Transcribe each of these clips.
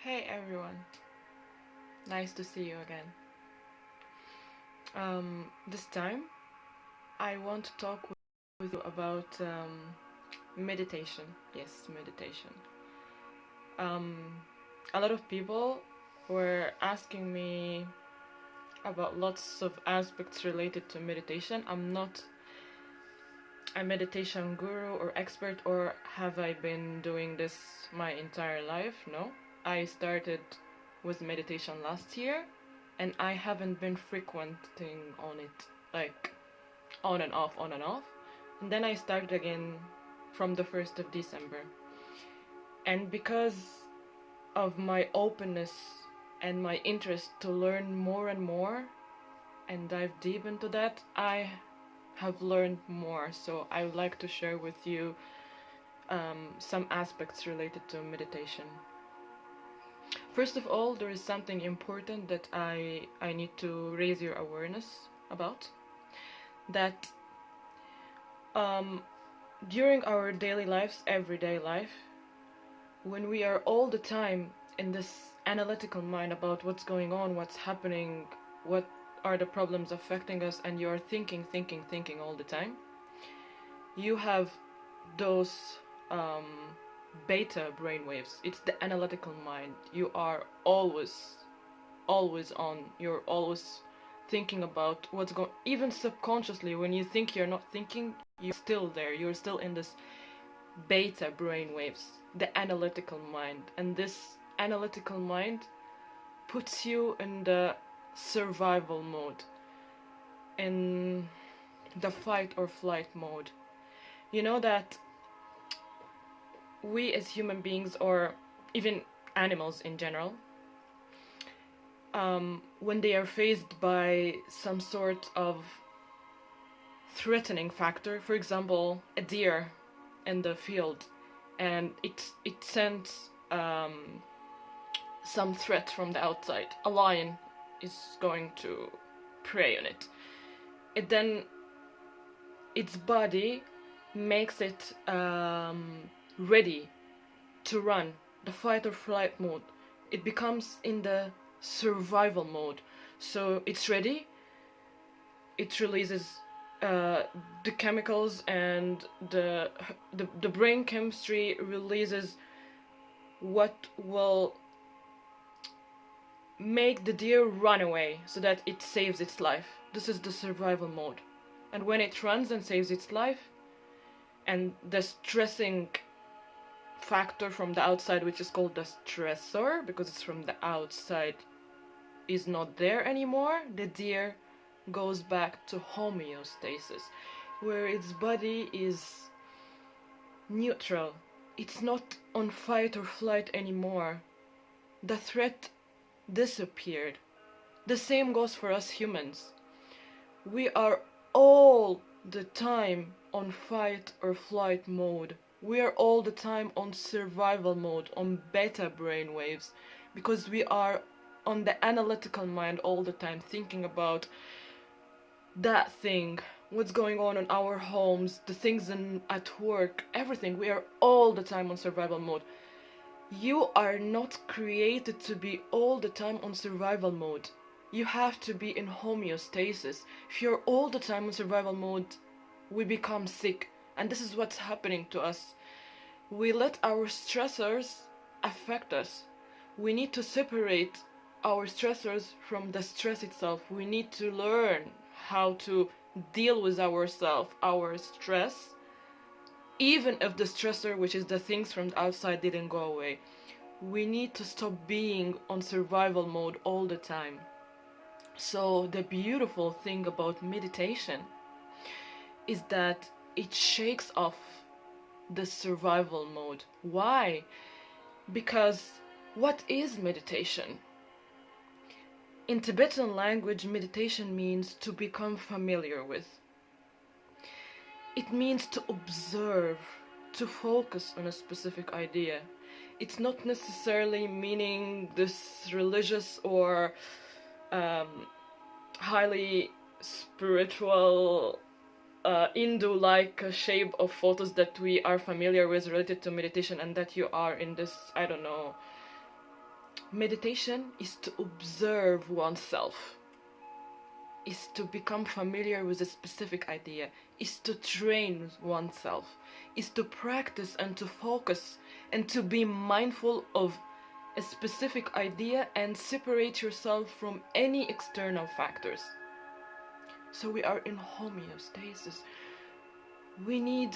Hey everyone, nice to see you again. This time I want to talk with you about meditation. Yes, meditation. Um, a lot of people were asking me about lots of aspects related to meditation. I'm not a meditation guru or expert, or have I been doing this my entire life? No. I started with meditation last year and I haven't been frequenting on it, like on and off, on and off. And then I started again from the 1st of December. And because of my openness and my interest to learn more and more and dive deep into that, I have learned more. So I would like to share with you some aspects related to meditation. First of all, there is something important that I need to raise your awareness about. That during our daily lives, everyday life, when we are all the time in this analytical mind about what's going on, what's happening, what are the problems affecting us, and you're thinking all the time, you have those beta brainwaves. It's the analytical mind. You are always on. You're always thinking about what's going. Even subconsciously, when you think you're not thinking, you're still there. You're still in this beta brainwaves, the analytical mind. And this analytical mind puts you in the survival mode, in the fight or flight mode. You know that we as human beings, or even animals in general, when they are faced by some sort of threatening factor, for example, a deer in the field, and it sends some threat from the outside, a lion is going to prey on it. Then its body makes it ready to run, the fight or flight mode. It becomes in the survival mode. So it's ready, it releases the chemicals, and the brain chemistry releases what will make the deer run away so that it saves its life. This is the survival mode. And when it runs and saves its life, and the stressing factor from the outside, which is called the stressor because it's from the outside, is not there anymore, the deer goes back to homeostasis, where its body is neutral. It's not on fight or flight anymore. The threat disappeared. The same goes for us humans. We are all the time on fight or flight mode. We are all the time on survival mode, on beta brain waves, because we are on the analytical mind all the time, thinking about that thing, what's going on in our homes, the things at work, everything. We are all the time on survival mode. You are not created to be all the time on survival mode. You have to be in homeostasis. If you're all the time on survival mode, we become sick. And this is what's happening to us. We let our stressors affect us. We need to separate our stressors from the stress itself. We need to learn how to deal with ourselves, our stress, even if the stressor, which is the things from the outside, didn't go away. We need to stop being on survival mode all the time. So the beautiful thing about meditation is that it shakes off the survival mode. Why? Because what is meditation? In Tibetan language, meditation means to become familiar with. It means to observe, to focus on a specific idea. It's not necessarily meaning this religious or highly spiritual Hindu-like shape of photos that we are familiar with related to meditation, and that you are in this, I don't know, Meditation is to observe oneself, is to become familiar with a specific idea, is to train oneself, is to practice and to focus and to be mindful of a specific idea and separate yourself from any external factors. So we are in homeostasis. We need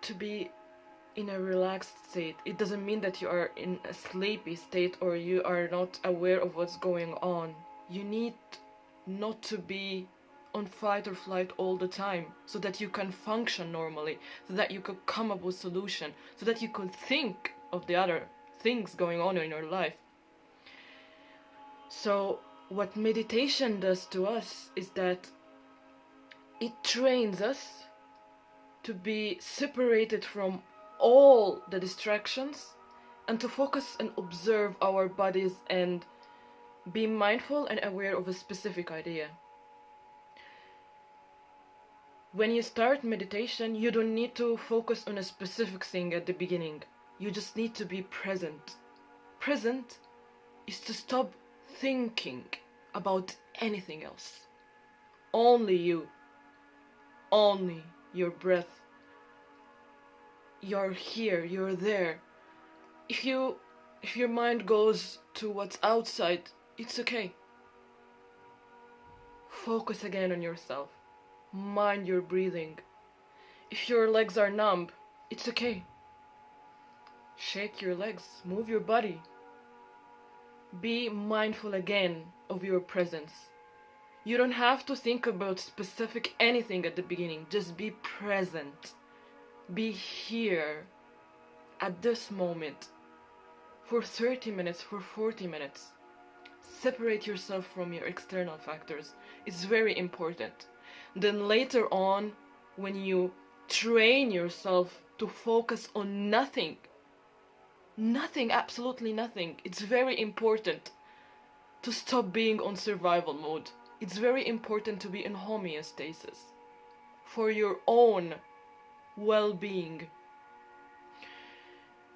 to be in a relaxed state. It doesn't mean that you are in a sleepy state or you are not aware of what's going on. You need not to be on fight or flight all the time, so that you can function normally, so that you could come up with solution, so that you could think of the other things going on in your life. So what meditation does to us is that it trains us to be separated from all the distractions and to focus and observe our bodies and be mindful and aware of a specific idea. When you start meditation, you don't need to focus on a specific thing at the beginning. You just need to be present. Present is to stop thinking about anything else. Only you. Only your breath. You're here, you're there. If your mind goes to what's outside, it's okay. Focus again on yourself. Mind your breathing. If your legs are numb, it's okay. Shake your legs, move your body. Be mindful again of your presence. You don't have to think about specific anything at the beginning. Just be present. Be here at this moment for 30 minutes, for 40 minutes. Separate yourself from your external factors. It's very important. Then later on, when you train yourself to focus on nothing, absolutely nothing, it's very important to stop being on survival mode. It's very important to be in homeostasis for your own well-being.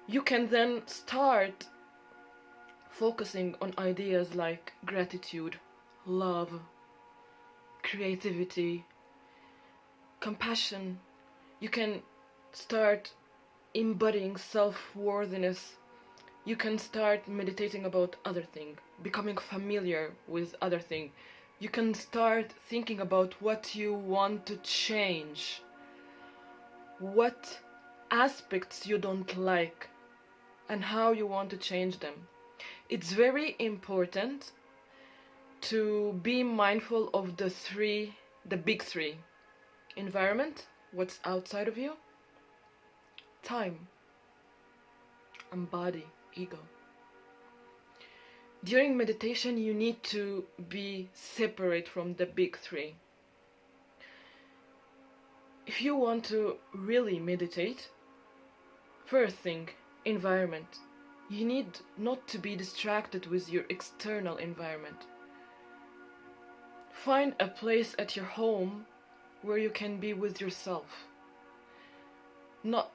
You can then start focusing on ideas like gratitude, love, creativity, compassion. You can start embodying self-worthiness. You can start meditating about other things, becoming familiar with other things. You can start thinking about what you want to change, what aspects you don't like, and how you want to change them. It's very important to be mindful of the big three. Environment, what's outside of you, time, and body, ego. During meditation, you need to be separate from the big three. If you want to really meditate, first thing, environment. You need not to be distracted with your external environment. Find a place at your home where you can be with yourself, not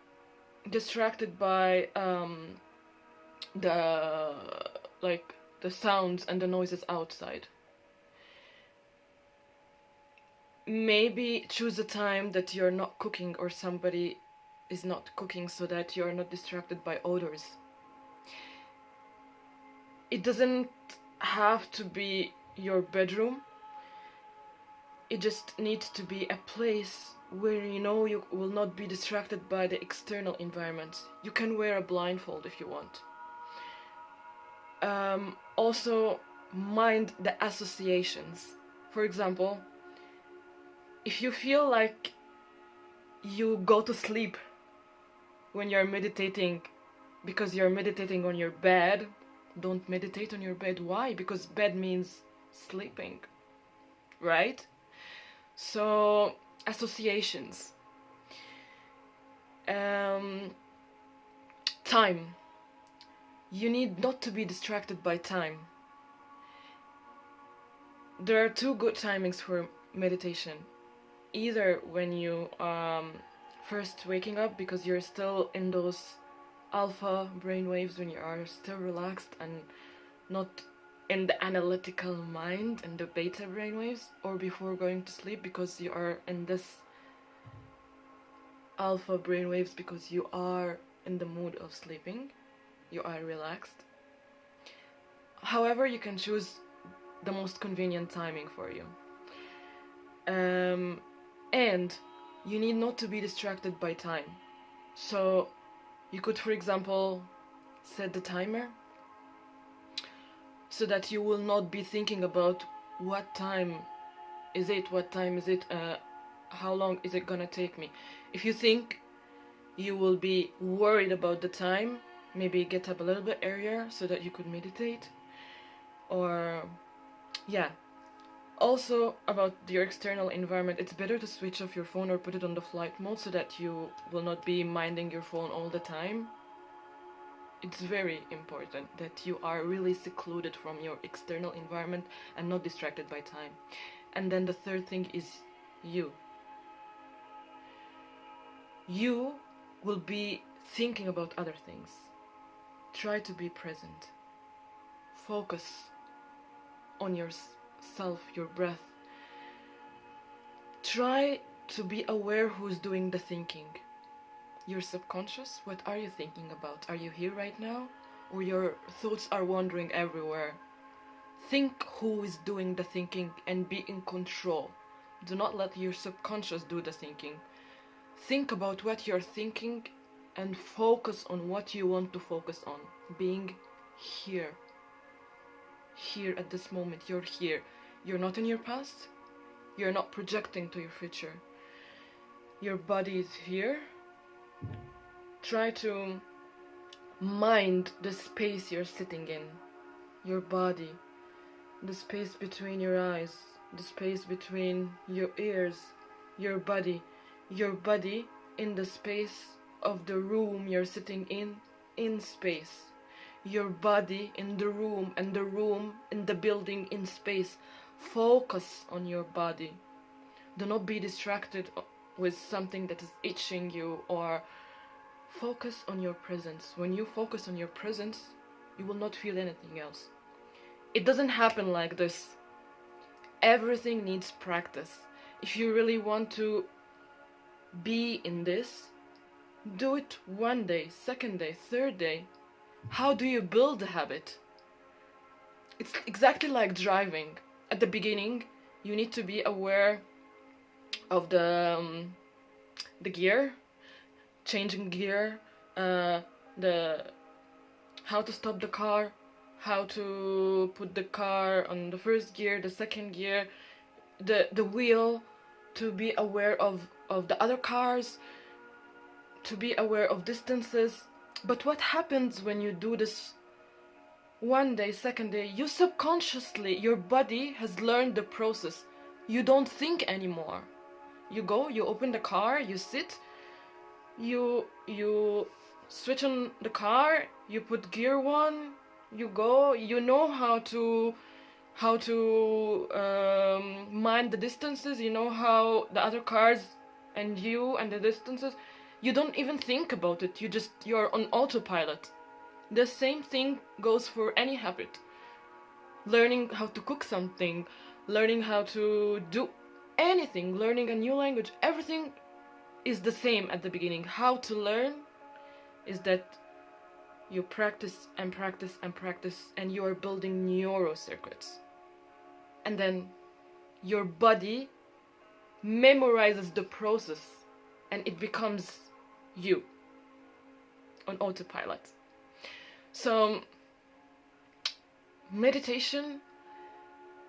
distracted by the sounds and the noises outside. Maybe choose a time that you're not cooking or somebody is not cooking, so that you're not distracted by odors. It doesn't have to be your bedroom. It just needs to be a place where you know you will not be distracted by the external environment. You can wear a blindfold if you want. Also, mind the associations. For example, if you feel like you go to sleep when you're meditating because you're meditating on your bed, don't meditate on your bed. Why? Because bed means sleeping, right? So, associations. Time. You need not to be distracted by time. There are two good timings for meditation. Either when you first waking up, because you're still in those alpha brainwaves when you are still relaxed and not in the analytical mind, and the beta brainwaves, or before going to sleep because you are in this alpha brainwaves because you are in the mood of sleeping, you are relaxed. However, you can choose the most convenient timing for you. And you need not to be distracted by time. So you could, for example, set the timer so that you will not be thinking about what time is it, how long is it gonna take me. If you think you will be worried about the time, maybe get up a little bit earlier so that you could meditate. Or yeah, also about your external environment, it's better to switch off your phone or put it on the flight mode so that you will not be minding your phone all the time. It's very important that you are really secluded from your external environment and not distracted by time. And then the third thing is you. You will be thinking about other things. Try to be present. Focus on yourself, your breath. Try to be aware who's doing the thinking. Your subconscious, what are you thinking about? Are you here right now? Or your thoughts are wandering everywhere? Think who is doing the thinking and be in control. Do not let your subconscious do the thinking. Think about what you're thinking and focus on what you want to focus on. Being here. Here at this moment, you're here. You're not in your past. You're not projecting to your future. Your body is here. Try to mind the space you're sitting in. Your body. The space between your eyes. The space between your ears. Your body. Your body in the space of the room you're sitting in space. Your body in the room, and the room in the building in space. Focus on your body. Do not be distracted with something that is itching you, or focus on your presence. When you focus on your presence, you will not feel anything else. It doesn't happen like this. Everything needs practice. If you really want to be in this, do it one day, second day, third day. How do you build a habit? It's exactly like driving. At the beginning, you need to be aware of the gear, changing gear, the how to stop the car, how to put the car on the first gear, the second gear, the wheel, to be aware of the other cars, to be aware of distances. But what happens when you do this one day, second day? You subconsciously, your body has learned the process. You don't think anymore. You go, you open the car, you sit, you switch on the car, you put gear one, you go, you know how to mind the distances, you know how the other cars and you and the distances. You don't even think about it, you're on autopilot. The same thing goes for any habit. Learning how to cook something, learning how to do anything, learning a new language, everything is the same at the beginning. How to learn is that you practice and practice and practice, and you are building neurocircuits. And then your body memorizes the process, and it becomes you on autopilot. So meditation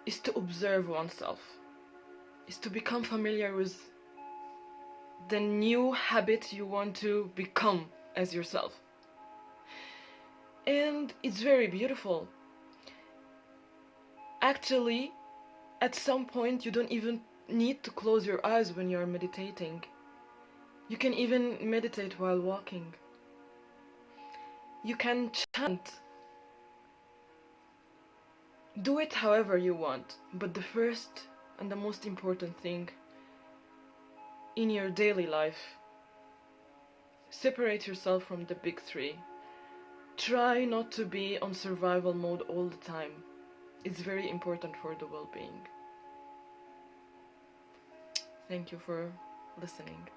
is to observe oneself, is to become familiar with the new habit you want to become as yourself. And it's very beautiful. Actually, at some point you don't even need to close your eyes when you're meditating. You can even meditate while walking. You can chant. Do it however you want, but the first and the most important thing in your daily life, separate yourself from the big three. try not to be on survival mode all the time. It's very important for the well-being. Thank you for listening.